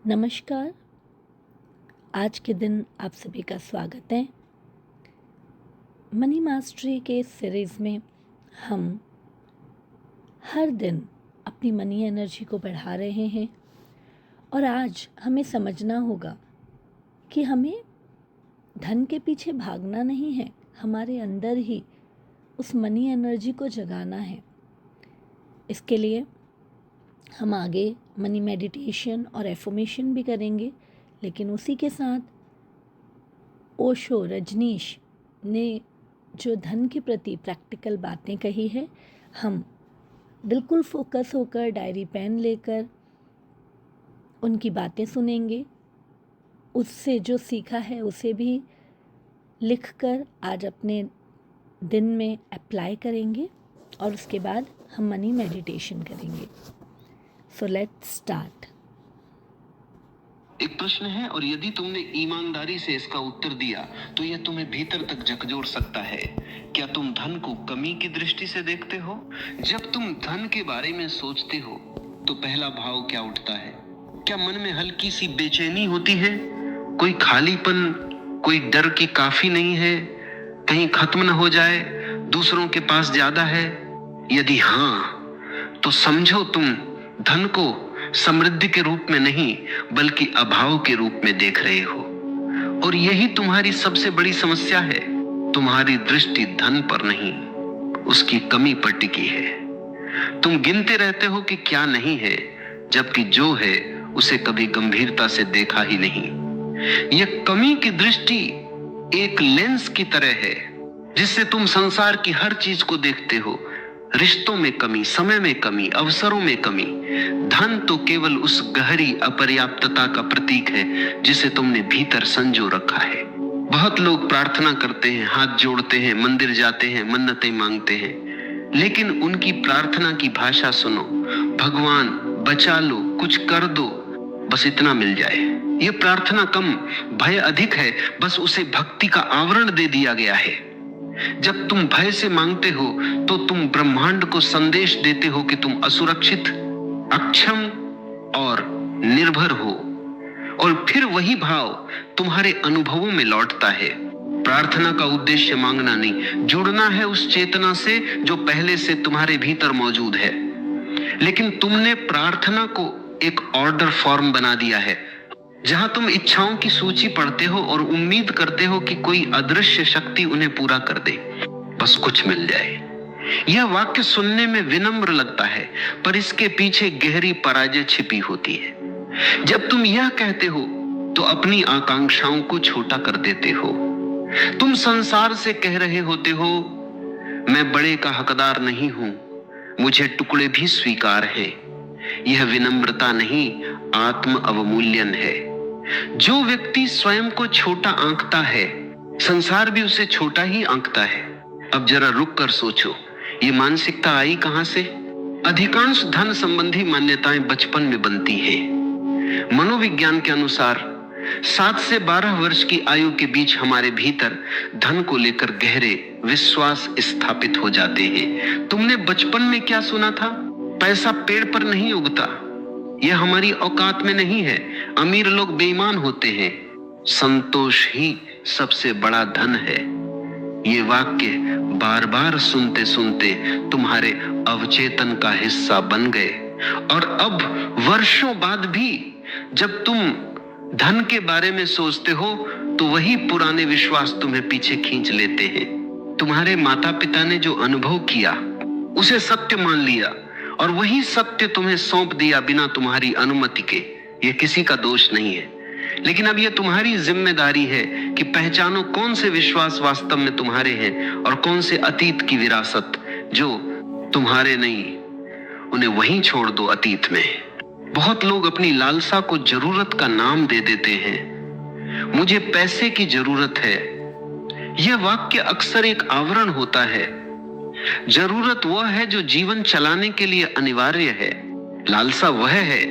नमस्कार। आज के दिन आप सभी का स्वागत है। मनी मास्टरी के इस सीरीज़ में हम हर दिन अपनी मनी एनर्जी को बढ़ा रहे हैं और आज हमें समझना होगा कि हमें धन के पीछे भागना नहीं है, हमारे अंदर ही उस मनी एनर्जी को जगाना है। इसके लिए हम आगे मनी मेडिटेशन और एफर्मेशन भी करेंगे, लेकिन उसी के साथ ओशो रजनीश ने जो धन के प्रति प्रैक्टिकल बातें कही है, हम बिल्कुल फोकस होकर डायरी पेन लेकर उनकी बातें सुनेंगे। उससे जो सीखा है उसे भी लिखकर आज अपने दिन में अप्लाई करेंगे और उसके बाद हम मनी मेडिटेशन करेंगे। So let's start. एक प्रश्न है और यदि तुमने ईमानदारी से इसका उत्तर दिया तो यह तुम्हें भीतर तक झकझोर सकता है। क्या तुम धन को कमी की दृष्टि से देखते हो? जब तुम धन के बारे में सोचते हो तो पहला भाव क्या उठता है? क्या मन में हल्की सी बेचैनी होती है? कोई खालीपन, कोई डर कि काफी नहीं है, कहीं खत्म न हो जाए, दूसरों के पास ज्यादा है? यदि हाँ, तो समझो तुम धन को समृद्धि के रूप में नहीं बल्कि अभाव के रूप में देख रहे हो। और यही तुम्हारी सबसे बड़ी समस्या है। तुम्हारी दृष्टि धन पर नहीं, उसकी कमी पर टिकी है। तुम गिनते रहते हो कि क्या नहीं है, जबकि जो है उसे कभी गंभीरता से देखा ही नहीं। यह कमी की दृष्टि एक लेंस की तरह है जिससे तुम संसार की हर चीज को देखते हो। रिश्तों में कमी, समय में कमी, अवसरों में कमी। धन तो केवल उस गहरी अपर्याप्तता का प्रतीक है जिसे तुमने भीतर संजो रखा है। बहुत लोग प्रार्थना करते हैं, हाथ जोड़ते हैं, मंदिर जाते हैं, मन्नतें मांगते हैं, लेकिन उनकी प्रार्थना की भाषा सुनो, भगवान बचा लो, कुछ कर दो, बस इतना मिल जाए। यह प्रार्थना कम, भय अधिक है, बस उसे भक्ति का आवरण दे दिया गया है। जब तुम भय से मांगते हो तो तुम ब्रह्मांड को संदेश देते हो कि तुम असुरक्षित, अक्षम और निर्भर हो। और फिर वही भाव तुम्हारे अनुभवों में लौटता है। प्रार्थना का उद्देश्य मांगना नहीं, जुड़ना है उस चेतना से जो पहले से तुम्हारे भीतर मौजूद है। लेकिन तुमने प्रार्थना को एक ऑर्डर फॉर्म बना दिया है जहां तुम इच्छाओं की सूची पढ़ते हो और उम्मीद करते हो कि कोई अदृश्य शक्ति उन्हें पूरा कर दे, बस कुछ मिल जाए। यह वाक्य सुनने में विनम्र लगता है, पर इसके पीछे गहरी पराजय छिपी होती है। जब तुम यह कहते हो तो अपनी आकांक्षाओं को छोटा कर देते हो। तुम संसार से कह रहे होते हो, मैं बड़े का हकदार नहीं हूं, मुझे टुकड़े भी स्वीकार हैं। यह विनम्रता नहीं, आत्म अवमूल्यन है। जो व्यक्ति स्वयं को छोटा आंकता है, संसार भी उसे छोटा ही आंकता है। अब जरा रुक कर सोचो, ये मानसिकता आई कहां से? अधिकांश धन संबंधी मान्यताएं बचपन में बनती हैं। मनोविज्ञान के अनुसार 7 से 12 वर्ष की आयु के बीच हमारे भीतर धन को लेकर गहरे विश्वास स्थापित हो जाते हैं। तुमने बचपन में क्या सुना था? पैसा पेड़ पर नहीं उगता, यह हमारी औकात में नहीं है, अमीर लोग बेईमान होते हैं, संतोष ही सबसे बड़ा धन है। ये वाक्य बार बार सुनते सुनते तुम्हारे अवचेतन का हिस्सा बन गए। और अब वर्षों बाद भी जब तुम धन के बारे में सोचते हो तो वही पुराने विश्वास तुम्हें पीछे खींच लेते हैं। तुम्हारे माता पिता ने जो अनुभव किया उसे सत्य मान लिया और वही सत्य तुम्हें सौंप दिया बिना तुम्हारी अनुमति के। यह किसी का दोष नहीं है, लेकिन अब यह तुम्हारी जिम्मेदारी है कि पहचानो कौन से विश्वास वास्तव में तुम्हारे हैं और कौन से अतीत की विरासत जो तुम्हारे नहीं। उन्हें वहीं छोड़ दो अतीत में। बहुत लोग अपनी लालसा को जरूरत का नाम दे देते हैं। मुझे पैसे की जरूरत है, यह वाक्य अक्सर एक आवरण होता है। जरूरत वह है जो जीवन चलाने के लिए अनिवार्य है। लालसा वह है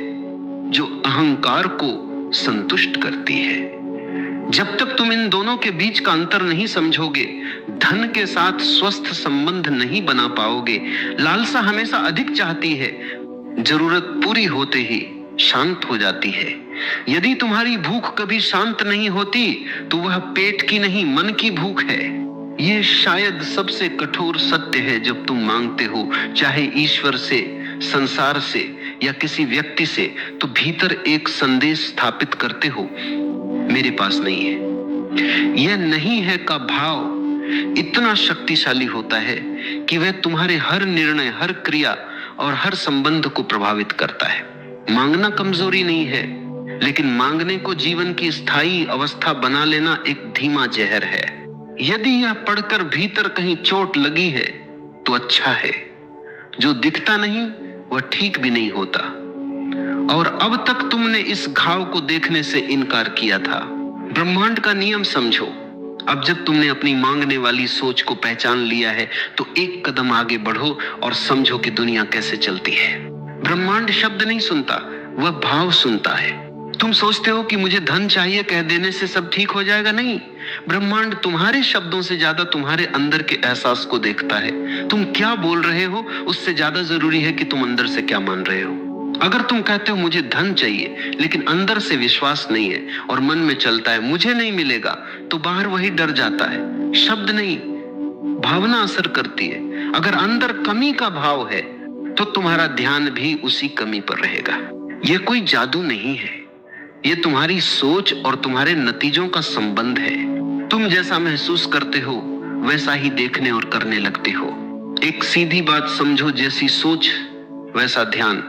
जो अहंकार को संतुष्ट करती है। जब तक तुम इन दोनों के बीच का अंतर नहीं समझोगे, धन के साथ स्वस्थ संबंध नहीं बना पाओगे। लालसा हमेशा अधिक चाहती है, जरूरत पूरी होते ही शांत हो जाती है। यदि तुम्हारी भूख कभी शांत नहीं होती तो वह पेट की नहीं, मन की भूख है। यह शायद सबसे कठोर सत्य है जब तुम मांगते हो, चाहे ईश्वर से, संसार से या किसी व्यक्ति से, तो भीतर एक संदेश स्थापित करते हो, मेरे पास नहीं है। यह नहीं है का भाव इतना शक्तिशाली होता है कि वह तुम्हारे हर निर्णय, हर क्रिया और हर संबंध को प्रभावित करता है। मांगना कमजोरी नहीं है, लेकिन मांगने को जीवन की स्थायी अवस्था बना लेना एक धीमा जहर है। यदि यह पढ़कर भीतर कहीं चोट लगी है तो अच्छा है। जो दिखता नहीं वह ठीक भी नहीं होता। और अब तक तुमने इस घाव को देखने से इनकार किया था। ब्रह्मांड का नियम समझो। अब जब तुमने अपनी मांगने वाली सोच को पहचान लिया है तो एक कदम आगे बढ़ो और समझो कि दुनिया कैसे चलती है। ब्रह्मांड शब्द नहीं सुनता, वह भाव सुनता है। तुम सोचते हो कि मुझे धन चाहिए, कह देने से सब ठीक हो जाएगा। नहीं, ब्रह्मांड तुम्हारे शब्दों से ज्यादा तुम्हारे अंदर के एहसास को देखता है। तुम क्या बोल रहे हो उससे ज्यादा जरूरी है कि तुम अंदर से क्या मान रहे हो। अगर तुम कहते हो मुझे धन चाहिए, लेकिन अंदर से विश्वास नहीं है और मन में चलता है मुझे नहीं मिलेगा, तो बाहर वही डर जाता है। शब्द नहीं, भावना असर करती है। अगर अंदर कमी का भाव है तो तुम्हारा ध्यान भी उसी कमी पर रहेगा। यह कोई जादू नहीं है, यह तुम्हारी सोच और तुम्हारे नतीजों का संबंध है। तुम जैसा महसूस करते हो वैसा ही देखने और करने लगते हो। एक सीधी बात समझो, जैसी सोच वैसा ध्यान,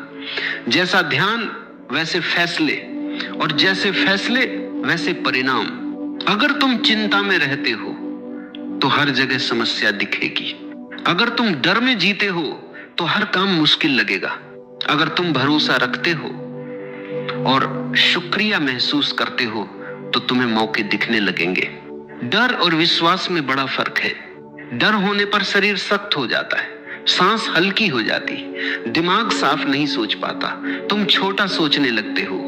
जैसा ध्यान वैसे फैसले, और जैसे फैसले वैसे परिणाम। अगर तुम चिंता में रहते हो तो हर जगह समस्या दिखेगी। अगर तुम डर में जीते हो तो हर काम मुश्किल लगेगा। अगर तुम भरोसा रखते हो और शुक्रिया महसूस करते हो तो तुम्हें मौके दिखने लगेंगे। डर और विश्वास में बड़ा फर्क है। डर होने पर शरीर सख्त हो जाता है, सांस हल्की हो जाती, दिमाग साफ नहीं सोच पाता, तुम छोटा सोचने लगते हो।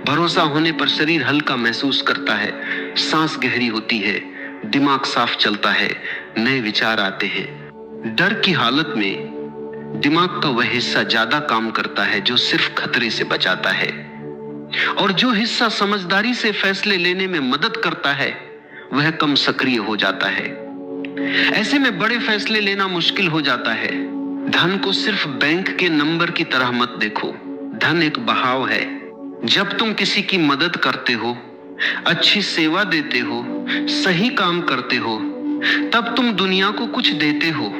भरोसा होने पर शरीर हल्का महसूस करता है, सांस गहरी होती है, दिमाग साफ चलता है, नए विचार आते हैं। डर की हालत में दिमाग का वह हिस्सा ज्यादा काम करता है जो सिर्फ खतरे से बचाता है, और जो हिस्सा समझदारी से फैसले लेने में मदद करता है वह कम सक्रिय हो जाता है। ऐसे में बड़े फैसले लेना मुश्किल हो जाता है। धन को सिर्फ बैंक के नंबर की तरह मत देखो। धन एक बहाव है। जब तुम किसी की मदद करते हो, अच्छी सेवा देते हो, सही काम करते हो, तब तुम दुनिया को कुछ देते हो,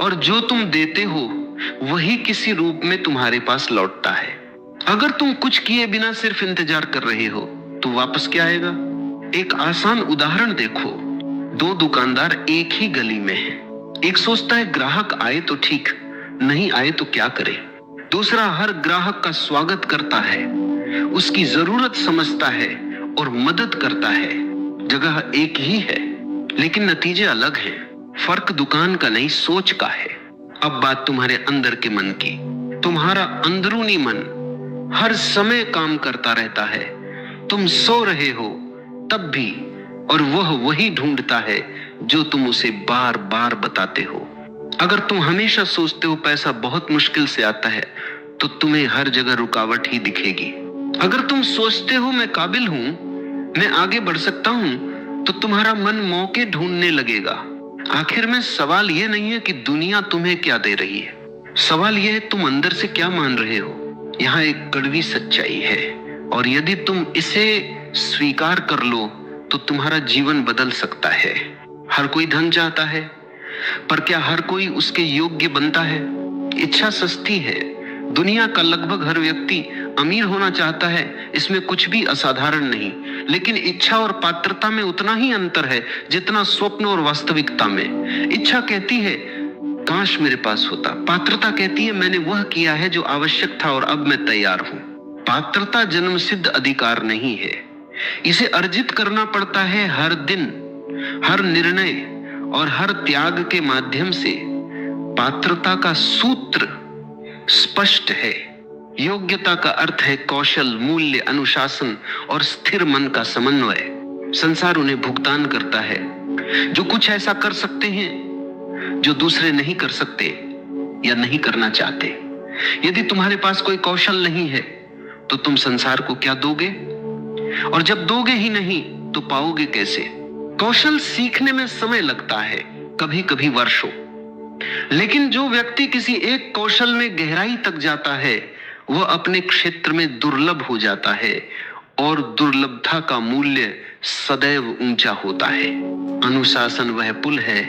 और जो तुम देते हो वही किसी रूप में तुम्हारे पास लौटता है। अगर तुम कुछ किए बिना सिर्फ इंतजार कर रहे हो तो वापस क्या आएगा? एक आसान उदाहरण देखो। दो दुकानदार एक ही गली में हैं। एक सोचता है ग्राहक आए तो ठीक, नहीं आए तो क्या करे। दूसरा हर ग्राहक का स्वागत करता है, उसकी जरूरत समझता है और मदद करता है। जगह एक ही है लेकिन नतीजे अलग हैं। फर्क दुकान का नहीं, सोच का है। अब बात तुम्हारे अंदर के मन की। तुम्हारा अंदरूनी मन हर समय काम करता रहता है। तुम सो रहे हो तब भी, और वह वही ढूंढता है जो तुम उसे बार बार बताते हो। अगर तुम हमेशा सोचते हो पैसा बहुत मुश्किल से आता है तो तुम्हें हर जगह रुकावट ही दिखेगी। अगर तुम सोचते हो मैं काबिल हूं, मैं आगे बढ़ सकता हूं, तो तुम्हारा मन मौके ढूंढने लगेगा। आखिर में सवाल यह नहीं है कि दुनिया तुम्हें क्या दे रही है, सवाल यह है तुम अंदर से क्या मान रहे हो। यहाँ एक कड़वी सच्चाई है, और यदि तुम इसे स्वीकार कर लो तो तुम्हारा जीवन बदल सकता है। हर कोई धन चाहता है, पर क्या हर कोई उसके योग्य बनता है? इच्छा सस्ती है। दुनिया का लगभग हर व्यक्ति अमीर होना चाहता है, इसमें कुछ भी असाधारण नहीं। लेकिन इच्छा और पात्रता में उतना ही अंतर है जितना स्वप्न और वास्तविकता में। इच्छा कहती है काश मेरे पास होता, पात्रता कहती है मैंने वह किया है जो आवश्यक था और अब मैं तैयार हूं। पात्रता जन्मसिद्ध अधिकार नहीं है, इसे अर्जित करना पड़ता है हर दिन, हर निर्णय और हर त्याग के माध्यम से। पात्रता का सूत्र स्पष्ट है। योग्यता का अर्थ है कौशल, मूल्य, अनुशासन और स्थिर मन का समन्वय। संसार उन्हें भुगतान करता है जो कुछ ऐसा कर सकते हैं जो दूसरे नहीं कर सकते या नहीं करना चाहते। यदि तुम्हारे पास कोई कौशल नहीं है तो तुम संसार को क्या दोगे? और जब दोगे ही नहीं तो पाओगे कैसे? कौशल सीखने में समय लगता है, कभी कभी वर्षों। लेकिन जो व्यक्ति किसी एक कौशल में गहराई तक जाता है वह अपने क्षेत्र में दुर्लभ हो जाता है और दुर्लभता का मूल्य सदैव ऊंचा होता है। अनुशासन वह पुल है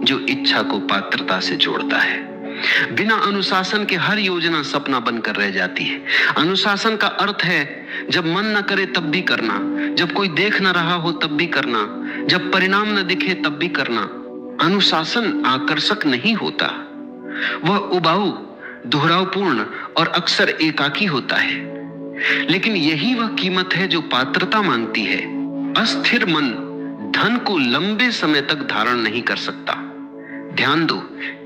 जो इच्छा को पात्रता से जोड़ता है। बिना अनुशासन के हर योजना सपना बनकर रह जाती है। अनुशासन का अर्थ है जब मन न करे तब भी करना, जब कोई देख न रहा हो तब भी करना, जब परिणाम न दिखे तब भी करना। अनुशासन आकर्षक नहीं होता, वह उबाऊ, दोहरावपूर्ण और अक्सर एकाकी होता है। लेकिन यही वह कीमत है जो पात्रता मांगती है। अस्थिर मन धन को लंबे समय तक धारण नहीं कर सकता। ध्यान दो,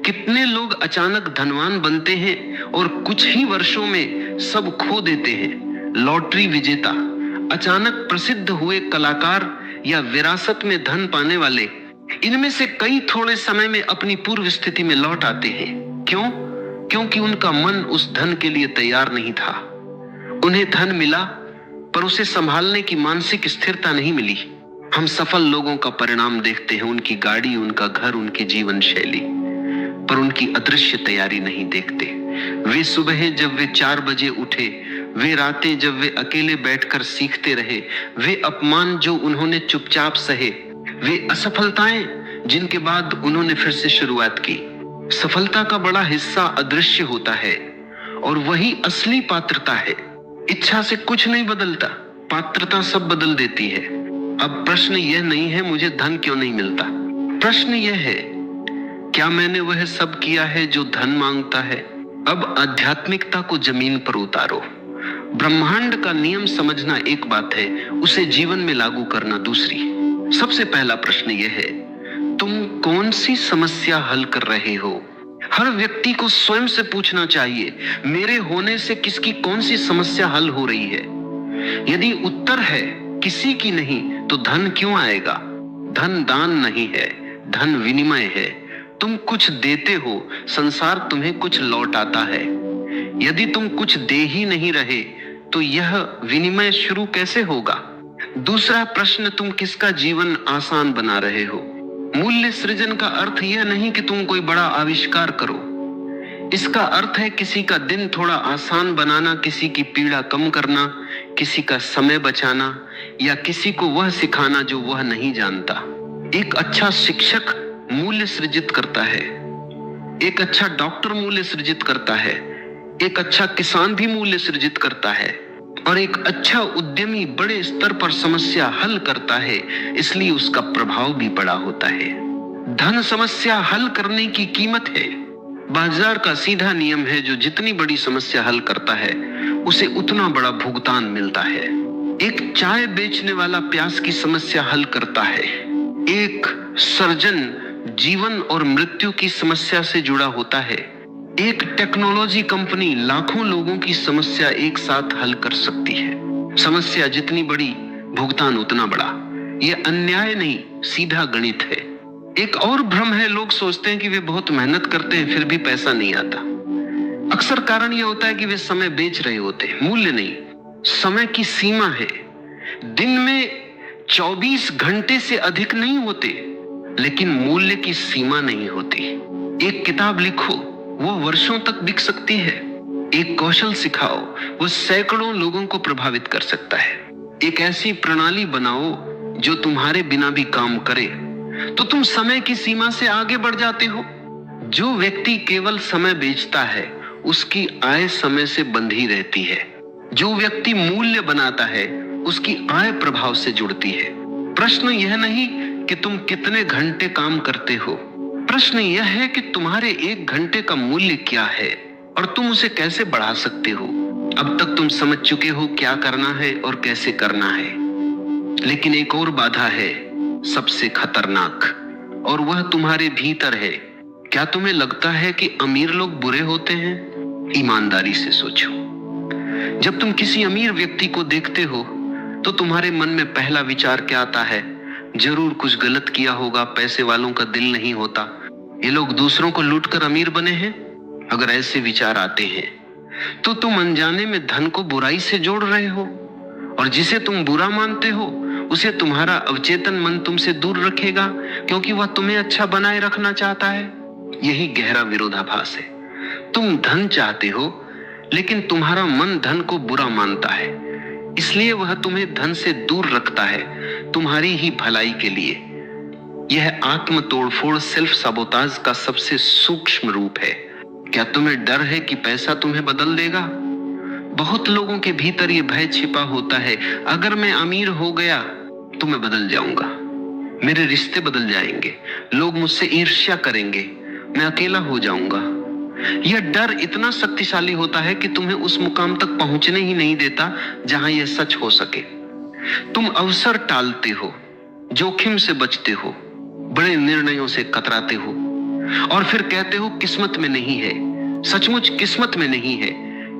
कितने लोग अचानक धनवान बनते हैं और कुछ ही वर्षों में सब खो देते हैं। लॉटरी विजेता, अचानक प्रसिद्ध हुए कलाकार या विरासत में धन पाने वाले, इनमें से कई थोड़े समय में अपनी पूर्व स्थिति में लौट आते हैं। क्यों? क्योंकि उनका मन उस धन के लिए तैयार नहीं था। उन्हें धन मिला पर उसे संभालने की मानसिक स्थिरता नहीं मिली। हम सफल लोगों का परिणाम देखते हैं, उनकी गाड़ी, उनका घर, उनकी जीवन शैली, पर उनकी अदृश्य तैयारी नहीं देखते। वे सुबह जब वे 4 बजे उठे, वे रातें जब वे अकेले बैठकर सीखते रहे, वे अपमान जो उन्होंने चुपचाप सहे, वे असफलताएं जिनके बाद उन्होंने फिर से शुरुआत की। सफलता का बड़ा हिस्सा अदृश्य होता है और वही असली पात्रता है। इच्छा से कुछ नहीं बदलता, पात्रता सब बदल देती है। अब प्रश्न यह नहीं है मुझे धन क्यों नहीं मिलता, प्रश्न यह है क्या मैंने वह सब किया है जो धन मांगता है। अब आध्यात्मिकता को जमीन पर उतारो। ब्रह्मांड का नियम समझना एक बात है, उसे जीवन में लागू करना दूसरी। सबसे पहला प्रश्न यह है, तुम कौन सी समस्या हल कर रहे हो? हर व्यक्ति को स्वयं से पूछना चाहिए, मेरे होने से किसकी कौन सी समस्या हल हो रही है? यदि उत्तर है किसी की नहीं, तो धन क्यों आएगा? धन दान नहीं है, धन विनिमय है। तुम कुछ देते हो, संसार तुम्हें कुछ लौटाता है। यदि तुम कुछ दे ही नहीं रहे, तो यह विनिमय शुरू कैसे होगा? दूसरा प्रश्न, तुम किसका जीवन आसान बना रहे हो? मूल्य सृजन का अर्थ यह नहीं कि तुम कोई बड़ा आविष्कार करो। इसका अर्थ है किसी का दिन थोड़ा आसान बनाना, किसी की पीड़ा कम करना, किसी का समय बचाना या किसी को वह सिखाना जो वह नहीं जानता। एक अच्छा शिक्षक मूल्य सृजित करता है, एक अच्छा डॉक्टर मूल्य सृजित करता है, एक अच्छा किसान भी मूल्य सृजित करता है और एक अच्छा उद्यमी बड़े स्तर पर समस्या हल करता है, इसलिए उसका प्रभाव भी बड़ा होता है। धन समस्या हल करने की कीमत है। बाजार का सीधा नियम है, जो जितनी बड़ी समस्या हल करता है उसे उतना बड़ा भुगतान मिलता है। एक चाय बेचने वाला प्यास की समस्या हल करता है, एक सर्जन जीवन और मृत्यु की समस्या से जुड़ा होता है, एक टेक्नोलॉजी कंपनी लाखों लोगों की समस्या एक साथ हल कर सकती है। समस्या जितनी बड़ी, भुगतान उतना बड़ा। यह अन्याय नहीं, सीधा गणित है। एक और भ्रम है, लोग सोचते हैं कि वे बहुत मेहनत करते हैं फिर भी पैसा नहीं आता। अक्सर कारण यह होता है कि वे समय बेच रहे होते हैं। मूल्य नहीं, समय की सीमा है। दिन में 24 घंटे से अधिक नहीं होते, लेकिन मूल्य की सीमा नहीं होती। एक किताब लिखो, वो वर्षों तक बिक सकती है। एक कौशल सिखाओ, वो सैकड़ों लोगों को प्रभावित कर सकता है। एक ऐसी प्रणाली बनाओ जो तुम्हारे बिना भी काम करे, तो तुम समय की सीमा से आगे बढ़ जाते हो। जो व्यक्ति केवल समय बेचता है, उसकी आय समय से बंधी रहती है। जो व्यक्ति मूल्य बनाता है, उसकी आय प्रभाव से जुड़ती है। प्रश्न यह नहीं कि तुम कितने घंटे काम करते हो, प्रश्न यह है कि तुम्हारे 1 घंटे का मूल्य क्या है और तुम उसे कैसे बढ़ा सकते हो। अब तक तुम समझ चुके हो क्या करना है और कैसे करना है, लेकिन एक और बाधा है, सबसे खतरनाक, और वह तुम्हारे भीतर है। क्या तुम्हें लगता है कि अमीर लोग बुरे होते हैं? ईमानदारी से सोचो। जब तुम किसी अमीर व्यक्ति को देखते हो तो तुम्हारे मन में पहला विचार क्या आता है? जरूर कुछ गलत किया होगा, पैसे वालों का दिल नहीं होता, ये लोग दूसरों को लूटकर अमीर बने हैं। अगर ऐसे विचार आते हैं तो तुम अनजाने में धन को बुराई से जोड़ रहे हो, और जिसे तुम बुरा मानते हो उसे तुम्हारा अवचेतन मन तुमसे दूर रखेगा, क्योंकि वह तुम्हें अच्छा बनाए रखना चाहता है। यही गहरा विरोधाभास है। तुम धन चाहते हो, लेकिन तुम्हारा मन धन को बुरा मानता है, इसलिए वह तुम्हें धन से दूर रखता है, तुम्हारी ही भलाई के लिए। यह आत्म तोड़फोड़, सेल्फ सबोताज का सबसे सूक्ष्म रूप है। क्या तुम्हें डर है कि पैसा तुम्हें बदल देगा? बहुत लोगों के भीतर यह भय छिपा होता है, अगर मैं अमीर हो गया तो मैं बदल जाऊंगा, मेरे रिश्ते बदल जाएंगे, लोग मुझसे ईर्ष्या करेंगे, मैं अकेला हो जाऊंगा। यह डर इतना शक्तिशाली होता है कि तुम्हें उस मुकाम तक पहुंचने ही नहीं देता जहां यह सच हो सके। तुम अवसर टालते हो, जोखिम से बचते हो, बड़े निर्णयों से कतराते हो, और फिर कहते हो किस्मत में नहीं है। सचमुच किस्मत में नहीं है,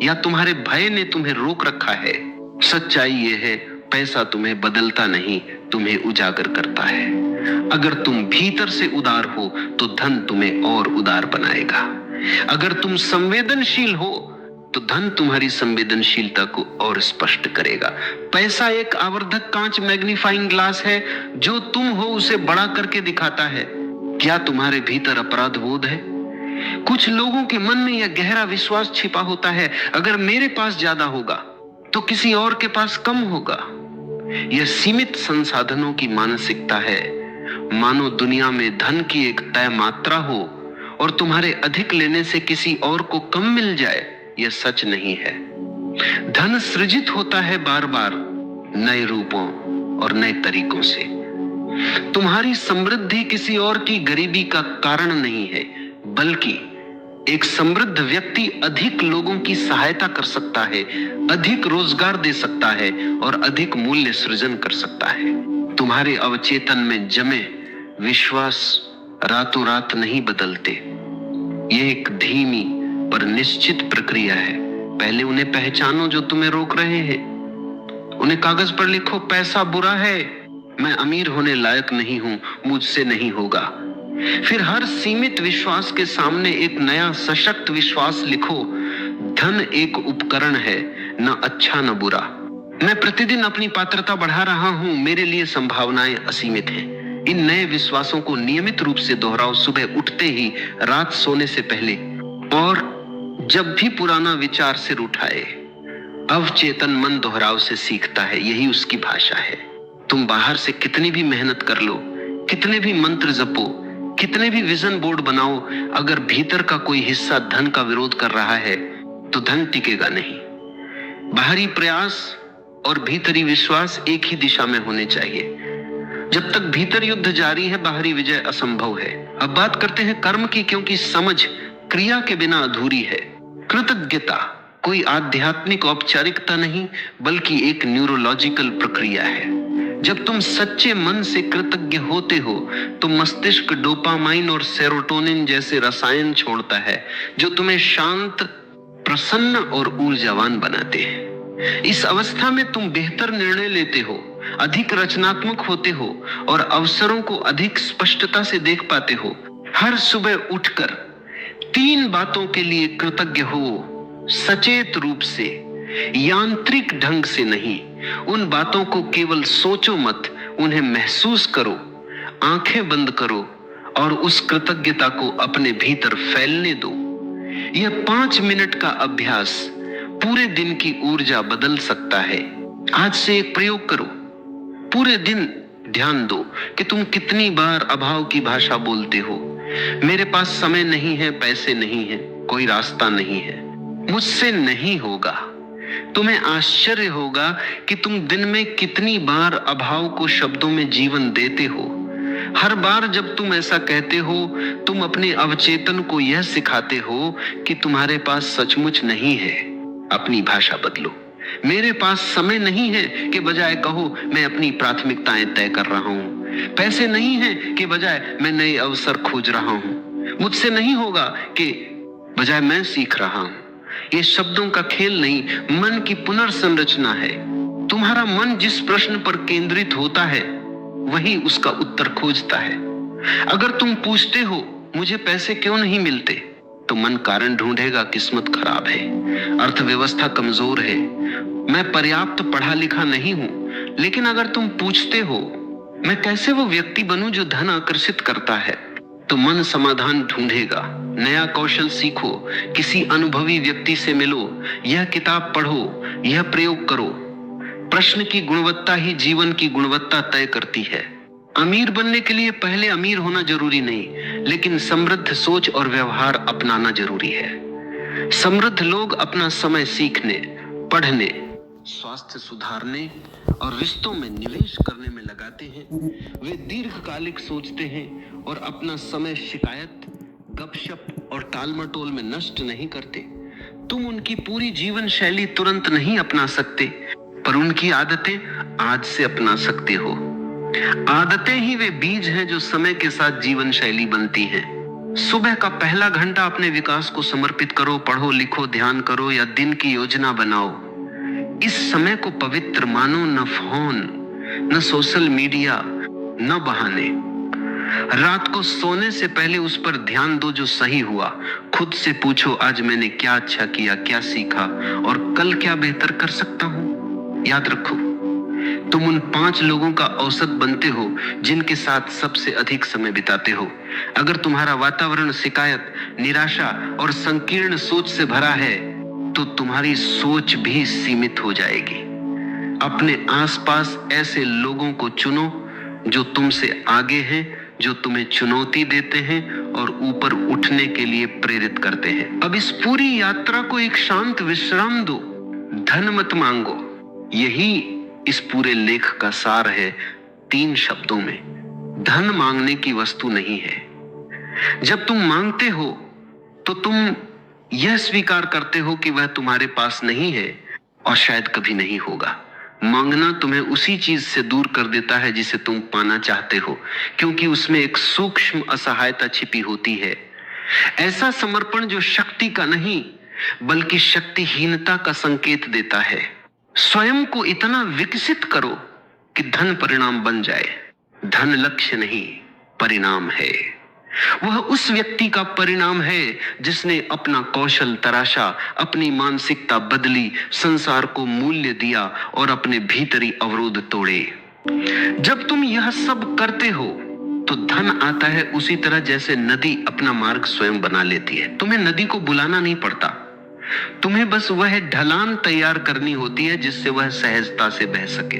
या तुम्हारे भय ने तुम्हें रोक रखा है। सच्चाई यह है, पैसा तुम्हें बदलता नहीं, तुम्हें उजागर करता है। अगर तुम भीतर से उदार हो तो धन तुम्हें और उदार बनाएगा। अगर तुम संवेदनशील हो तो धन तुम्हारी संवेदनशीलता को और स्पष्ट करेगा। पैसा एक आवर्धक कांच, मैग्नीफाइंग ग्लास है, जो तुम हो उसे बड़ा करके दिखाता है। क्या तुम्हारे भीतर अपराध बोध है? कुछ लोगों के मन में यह गहरा विश्वास छिपा होता है, अगर मेरे पास ज्यादा होगा तो किसी और के पास कम होगा। यह सीमित संसाधनों की मानसिकता है, मानो दुनिया में धन की एक तय मात्रा हो और तुम्हारे अधिक लेने से किसी और को कम मिल जाए। यह सच नहीं है। धन सृजित होता है बार बार नए रूपों और नए तरीकों से। तुम्हारी समृद्धि किसी और की गरीबी का कारण नहीं है, बल्कि एक समृद्ध व्यक्ति अधिक लोगों की सहायता कर सकता है, अधिक रोजगार दे सकता है और अधिक मूल्य सृजन कर सकता है। तुम्हारे अवचेतन में जमे विश्वास रातों रात नहीं बदलते। यह एक धीमी पर निश्चित प्रक्रिया है। पहले उन्हें पहचानो जो तुम्हें रोक रहे हैं। उन्हें कागज पर लिखो, पैसा बुरा है, मैं अमीर होने लायक नहीं हूं, मुझसे नहीं होगा। फिर हर सीमित विश्वास के सामने एक नया सशक्त विश्वास लिखो, धन एक उपकरण है, न अच्छा न बुरा। मैं प्रतिदिन अपनी पात्रता बढ़ा रहा हूं, मेरे लिए संभावनाएं असीमित हैं। इन नए विश्वासों को नियमित रूप से दोहराओ, सुबह उठते ही, रात सोने से पहले, और जब भी पुराना विचार सिर उठाए। अवचेतन मन दोहराव से सीखता है, यही उसकी भाषा है। तुम बाहर से कितनी भी मेहनत कर लो, कितने भी मंत्र जपो, कितने भी विजन बोर्ड बनाओ, अगर भीतर का कोई हिस्सा धन का विरोध कर रहा है तो धन टिकेगा नहीं। बाहरी प्रयास और भीतरी विश्वास एक ही दिशा में होने चाहिए। जब तक भीतर युद्ध जारी है, बाहरी विजय असंभव है। अब बात करते हैं कर्म की, क्योंकि समझ क्रिया के बिना अधूरी है। कृतज्ञता कोई आध्यात्मिक औपचारिकता नहीं, बल्कि एक न्यूरोलॉजिकल प्रक्रिया है। जब तुम सच्चे मन से कृतज्ञ होते हो तो मस्तिष्क डोपामाइन और सेरोटोनिन जैसे रसायन छोड़ता है, जो तुम्हें शांत, प्रसन्न और ऊर्जावान बनाते हैं। इस अवस्था में तुम बेहतर निर्णय लेते हो, अधिक रचनात्मक होते हो और अवसरों को अधिक स्पष्टता से देख पाते हो। हर सुबह उठकर 3 बातों के लिए कृतज्ञ हो, सचेत रूप से, यांत्रिक ढंग से नहीं। उन बातों को केवल सोचो मत, उन्हें महसूस करो, आंखें बंद करो और उस कृतज्ञता को अपने भीतर फैलने दो। यह 5 मिनट का अभ्यास पूरे दिन की ऊर्जा बदल सकता है। आज से एक प्रयोग करो। पूरे दिन ध्यान दो कि तुम कितनी बार अभाव की भाषा बोलते हो। मेरे पास समय नहीं है, पैसे नहीं है, कोई रास्ता नहीं है, मुझसे नहीं होगा। तुम्हें आश्चर्य होगा कि तुम दिन में कितनी बार अभाव को शब्दों में जीवन देते हो। हर बार जब तुम ऐसा कहते हो, तुम अपने अवचेतन को यह सिखाते हो कि तुम्हारे पास सचमुच नहीं है। अपनी भाषा बदलो। मेरे पास समय नहीं है के बजाय कहो, मैं अपनी प्राथमिकताएं तय कर रहा हूं। पैसे नहीं है के बजाय मैं नए अवसर खोज रहा हूं। मुझसे नहीं होगा के बजाय मैं सीख रहा हूं। ये शब्दों का खेल नहीं, मन की पुनर्संरचना है। तुम्हारा मन जिस प्रश्न पर केंद्रित होता है, वही उसका उत्तर खोजता है। अगर तुम पूछते हो, मुझे पैसे क्यों नहीं मिलते, तो मन कारण ढूंढेगा किस्मत खराब है, अर्थव्यवस्था कमजोर है, मैं पर्याप्त पढ़ा लिखा नहीं हूं। लेकिन अगर तुम पूछते हो मैं कैसे वो व्यक्ति बनूं जो धन आकर्षित करता है, तो मन समाधान ढूंढेगा। नया कौशल सीखो, किसी अनुभवी व्यक्ति से मिलो, यह किताब पढ़ो, यह प्रयोग करो। प्रश्न की गुणवत्ता ही जीवन की गुणवत्ता तय करती है। अमीर बनने के लिए पहले अमीर होना जरूरी नहीं, लेकिन समृद्ध सोच और व्यवहार अपनाना जरूरी है। समृद्ध लोग अपना समय सीखने, पढ़ने, स्वास्थ्य सुधारने और रिश्तों में निवेश करने में लगाते हैं। वे दीर्घकालिक सोचते हैं और अपना समय शिकायत, गपशप और टालमटोल में नष्ट नहीं करते। तुम उनकी पूरी जीवन शैली तुरंत नहीं अपना सकते, पर उनकी आदतें आज से अपना सकते हो। आदतें ही वे बीज हैं जो समय के साथ जीवन शैली बनती हैं। सुबह का पहला घंटा अपने विकास को समर्पित करो, पढ़ो, लिखो, ध्यान करो या दिन की योजना बनाओ। इस समय को पवित्र मानो, न फोन, न सोशल मीडिया, न बहाने। रात को सोने से पहले उस पर ध्यान दो जो सही हुआ। खुद से पूछो, आज मैंने क्या अच्छा किया, क्या सीखा और कल क्या बेहतर कर सकता हूं। याद रखो, तुम उन 5 लोगों का औसत बनते हो जिनके साथ सबसे अधिक समय बिताते हो। अगर तुम्हारा वातावरण शिकायत, निराशा और संकीर्ण सोच से भरा है, तो तुम्हारी सोच भी सीमित हो जाएगी। अपने आसपास ऐसे लोगों को चुनो जो तुमसे आगे हैं, जो तुम्हें चुनौती देते हैं और ऊपर उठने के लिए प्रेरित करते हैं। अब इस पूरी यात्रा को एक शांत विश्राम दो। धन मत मांगो, यही इस पूरे लेख का सार है 3 शब्दों में। धन मांगने की वस्तु नहीं है। जब तुम मांगते हो तो तुम यह स्वीकार करते हो कि वह तुम्हारे पास नहीं है और शायद कभी नहीं होगा। मांगना तुम्हें उसी चीज से दूर कर देता है जिसे तुम पाना चाहते हो, क्योंकि उसमें एक सूक्ष्म असहायता छिपी होती है। ऐसा समर्पण जो शक्ति का नहीं बल्कि शक्तिहीनता का संकेत देता है। स्वयं को इतना विकसित करो कि धन परिणाम बन जाए। धन लक्ष्य नहीं, परिणाम है। वह उस व्यक्ति का परिणाम है जिसने अपना कौशल तराशा, अपनी मानसिकता बदली, संसार को मूल्य दिया और अपने भीतरी अवरोध तोड़े। जब तुम यह सब करते हो तो धन आता है उसी तरह जैसे नदी अपना मार्ग स्वयं बना लेती है। तुम्हें नदी को बुलाना नहीं पड़ता, तुम्हें बस वह ढलान तैयार करनी होती है जिससे वह सहजता से बह सके।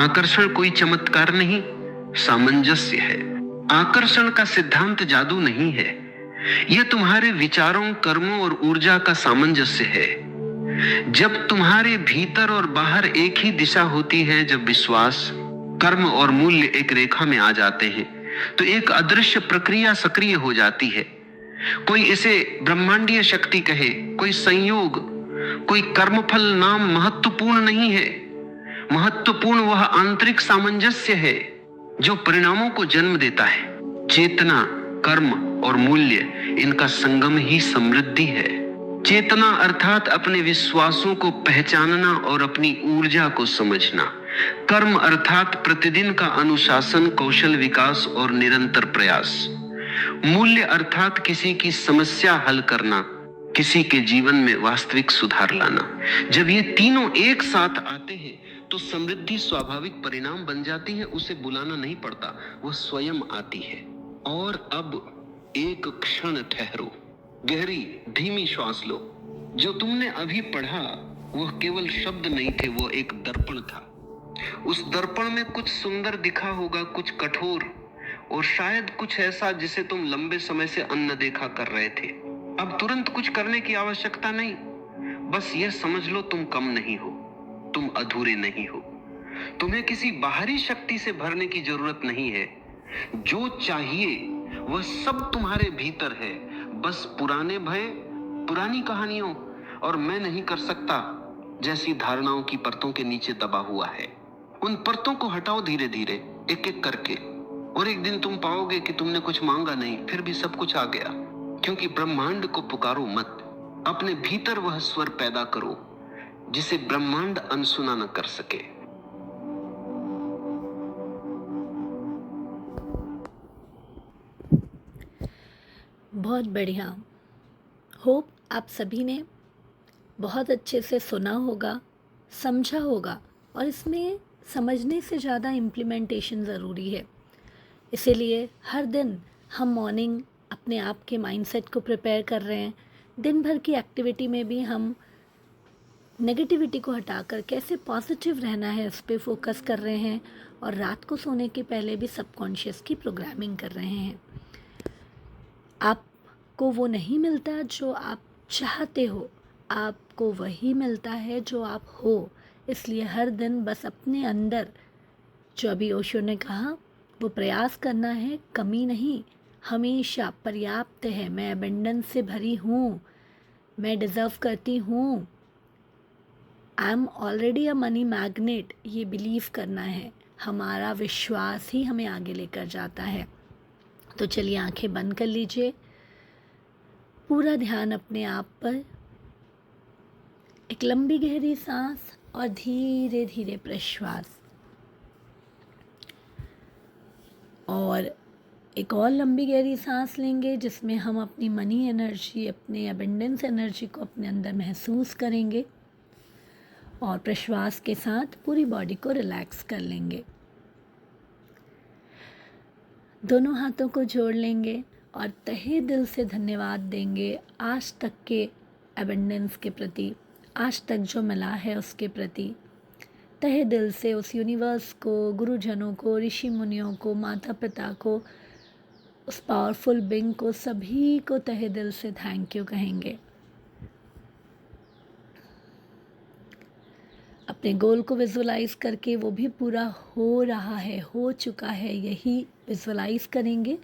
आकर्षण कोई चमत्कार नहीं, सामंजस्य है। आकर्षण का सिद्धांत जादू नहीं है, यह तुम्हारे विचारों, कर्मों और ऊर्जा का सामंजस्य है। जब तुम्हारे भीतर और बाहर एक ही दिशा होती है, जब विश्वास, कर्म और मूल्य एक रेखा में आ जाते हैं, तो एक अदृश्य प्रक्रिया सक्रिय हो जाती है। कोई इसे ब्रह्मांडीय शक्ति कहे, कोई संयोग, कोई कर्मफल नाम महत्वपूर्ण नहीं है। महत्वपूर्ण वह आंतरिक सामंजस्य है जो परिणामों को जन्म देता है। चेतना, कर्म और मूल्य, इनका संगम ही समृद्धि है। चेतना अर्थात अपने विश्वासों को पहचानना और अपनी ऊर्जा को समझना। कर्म अर्थात प्रतिदिन का अनुशासन, कौशल विकास और निरंतर प्रयास। मूल्य अर्थात किसी की समस्या हल करना, किसी के जीवन में वास्तविक सुधार लाना। जब ये तीनों एक साथ आते हैं तो समृद्धि स्वाभाविक परिणाम बन जाती है। उसे बुलाना नहीं पड़ता, वह स्वयं आती है। और अब एक क्षण ठहरो, गहरी धीमी श्वास लो। जो तुमने अभी पढ़ा वह केवल शब्द नहीं थे, वह एक दर्पण था। उस दर्पण में कुछ सुंदर दिखा होगा, कुछ कठोर और शायद कुछ ऐसा जिसे तुम लंबे समय से अनदेखा कर रहे थे। अब तुरंत कुछ करने की आवश्यकता नहीं, बस यह समझ लो तुम कम नहीं हो, तुम अधूरे नहीं हो। तुम्हें किसी बाहरी शक्ति से भरने की जरूरत नहीं है। जो चाहिए वह सब तुम्हारे भीतर है। बस पुराने भय, पुरानी कहानियों और मैं नहीं कर सकता जैसी धारणाओं की परतों के नीचे दबा हुआ है। उन परतों को हटाओ धीरे धीरे, एक एक करके, और एक दिन तुम पाओगे कि तुमने कुछ मांगा नहीं, फिर भी सब कुछ आ गया। क्योंकि ब्रह्मांड को पुकारो मत, अपने भीतर वह स्वर पैदा करो जिसे ब्रह्मांड अनसुना न कर सके। बहुत बढ़िया। होप आप सभी ने बहुत अच्छे से सुना होगा, समझा होगा, और इसमें समझने से ज़्यादा इम्प्लीमेंटेशन ज़रूरी है। इसीलिए हर दिन हम मॉर्निंग अपने आप के माइंडसेट को प्रिपेयर कर रहे हैं। दिन भर की एक्टिविटी में भी हम नेगेटिविटी को हटाकर कैसे पॉजिटिव रहना है उस पर फोकस कर रहे हैं, और रात को सोने के पहले भी सबकॉन्शियस की प्रोग्रामिंग कर रहे हैं। आपको वो नहीं मिलता जो आप चाहते हो, आपको वही मिलता है जो आप हो। इसलिए हर दिन बस अपने अंदर, जो अभी ओशो ने कहा, वो प्रयास करना है, कमी नहीं, हमेशा पर्याप्त है, मैं अबंडेंस से भरी हूँ, मैं डिज़र्व करती हूँ, I am already a money magnet, ये बिलीव करना है। हमारा विश्वास ही हमें आगे लेकर जाता है। तो चलिए आंखें बंद कर लीजिए, पूरा ध्यान अपने आप पर, एक लंबी गहरी सांस और धीरे धीरे प्रश्वास, और एक और लंबी गहरी सांस लेंगे जिसमें हम अपनी मनी एनर्जी, अपने अबंडेंस एनर्जी को अपने अंदर महसूस करेंगे, और प्रश्वास के साथ पूरी बॉडी को रिलैक्स कर लेंगे। दोनों हाथों को जोड़ लेंगे और तहे दिल से धन्यवाद देंगे आज तक के अबंडेंस के प्रति, आज तक जो मिला है उसके प्रति। तहे दिल से उस यूनिवर्स को, गुरुजनों को, ऋषि मुनियों को, माता पिता को, उस पावरफुल बिंग को, सभी को तहे दिल से थैंक यू कहेंगे। अपने गोल को विजुअलाइज करके वो भी पूरा हो रहा है, हो चुका है, यही विजुअलाइज करेंगे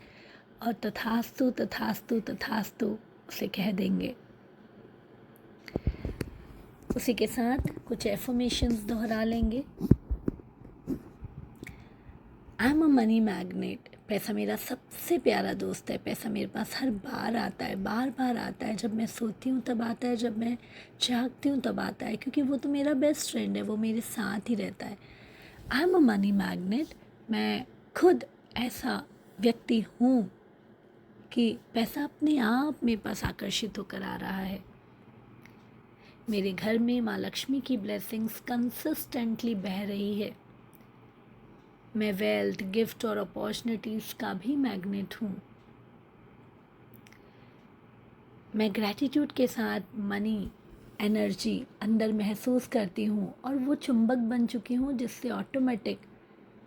और तथास्तु तथास्तु तथास्तु उसे कह देंगे। उसी के साथ कुछ एफर्मेशंस दोहरा लेंगे। I am a money magnet, पैसा मेरा सबसे प्यारा दोस्त है। पैसा मेरे पास हर बार आता है, बार बार आता है। जब मैं सोती हूँ तब आता है, जब मैं जागती हूँ तब आता है, क्योंकि वो तो मेरा बेस्ट फ्रेंड है, वो मेरे साथ ही रहता है। I am a money magnet, मैं खुद ऐसा व्यक्ति हूँ कि पैसा अपने आप मेरे पास आकर्षित होकर आ रहा है। मेरे घर में माँ लक्ष्मी की ब्लेसिंग्स कंसिस्टेंटली बह रही है। मैं वेल्थ, गिफ्ट और अपॉर्चुनिटीज़ का भी मैग्नेट हूँ। मैं ग्रैटिट्यूड के साथ मनी एनर्जी अंदर महसूस करती हूँ और वो चुंबक बन चुकी हूँ, जिससे ऑटोमेटिक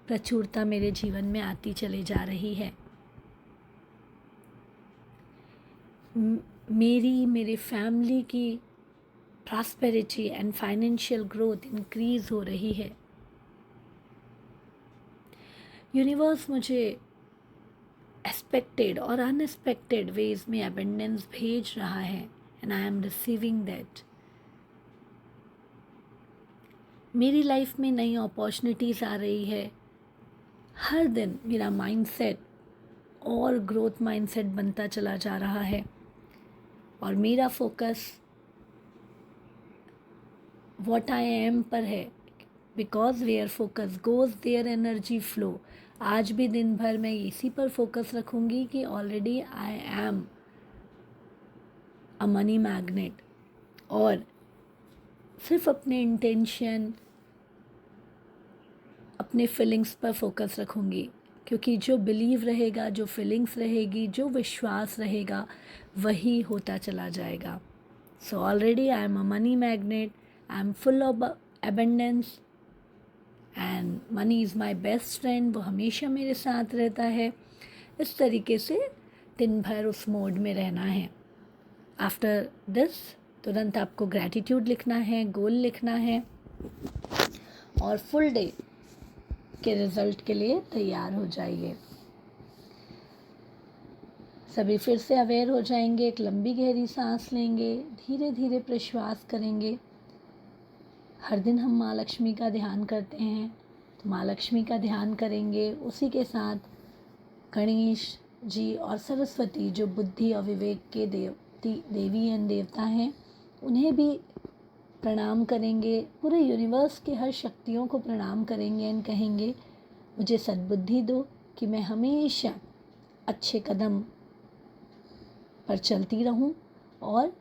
प्रचुरता मेरे जीवन में आती चली जा रही है। मेरी फैमिली की prosperity and financial growth increase हो रही है। यूनिवर्स मुझे एक्सपेक्टेड और अनएक्सपेक्टेड वेज में अबंडेंस भेज रहा है, and I am receiving that. मेरी लाइफ में नई अपॉर्चुनिटीज़ आ रही है। हर दिन मेरा माइंडसेट और ग्रोथ माइंडसेट बनता चला जा रहा है, और मेरा फोकस व्हाट आई एम पर है, because where focus goes there energy flow. आज भी दिन भर मैं इसी पर फोकस रखूँगी कि already I am a money magnet, और सिर्फ अपने इंटेंशन, अपने फीलिंग्स पर फोकस रखूँगी, क्योंकि जो बिलीव रहेगा, जो फीलिंग्स रहेगी, जो विश्वास रहेगा, वही होता चला जाएगा। So already I am a money magnet, I am full of abundance, and money is my best friend, वो हमेशा मेरे साथ रहता है। इस तरीके से दिन भर उस मोड में रहना है। आफ्टर दिस तुरंत आपको ग्रैटिट्यूड लिखना है, गोल लिखना है, और फुल डे के रिज़ल्ट के लिए तैयार हो जाइए। सभी फिर से अवेयर हो जाएंगे, एक लंबी गहरी सांस लेंगे, धीरे धीरे प्रश्वास करेंगे। हर दिन हम माँ लक्ष्मी का ध्यान करते हैं, तो माँ लक्ष्मी का ध्यान करेंगे। उसी के साथ गणेश जी और सरस्वती, जो बुद्धि और विवेक के देवी एंड देवता हैं, उन्हें भी प्रणाम करेंगे। पूरे यूनिवर्स के हर शक्तियों को प्रणाम करेंगे एंड कहेंगे, मुझे सद्बुद्धि दो कि मैं हमेशा अच्छे कदम पर चलती रहूं और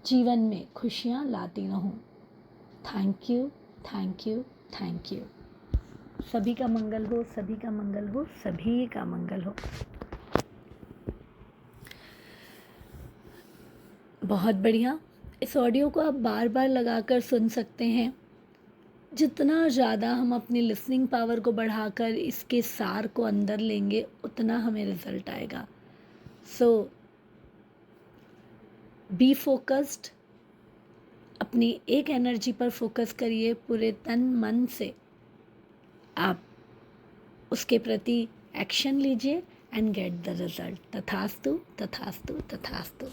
जीवन में खुशियाँ लाती रहूं। Thank you, thank you, thank you. सभी का मंगल हो, सभी का मंगल हो, सभी का मंगल हो। बहुत बढ़िया। इस ऑडियो को आप बार बार लगाकर सुन सकते हैं। जितना ज़्यादा हम अपनी लिसनिंग पावर को बढ़ाकर इसके सार को अंदर लेंगे, उतना हमें रिजल्ट आएगा। सो बी फोकस्ड, अपनी एक एनर्जी पर फोकस करिए पूरे तन मन से। आप उसके प्रति एक्शन लीजिए एंड गेट द रिजल्ट। तथास्तु, तथास्तु, तथास्तु।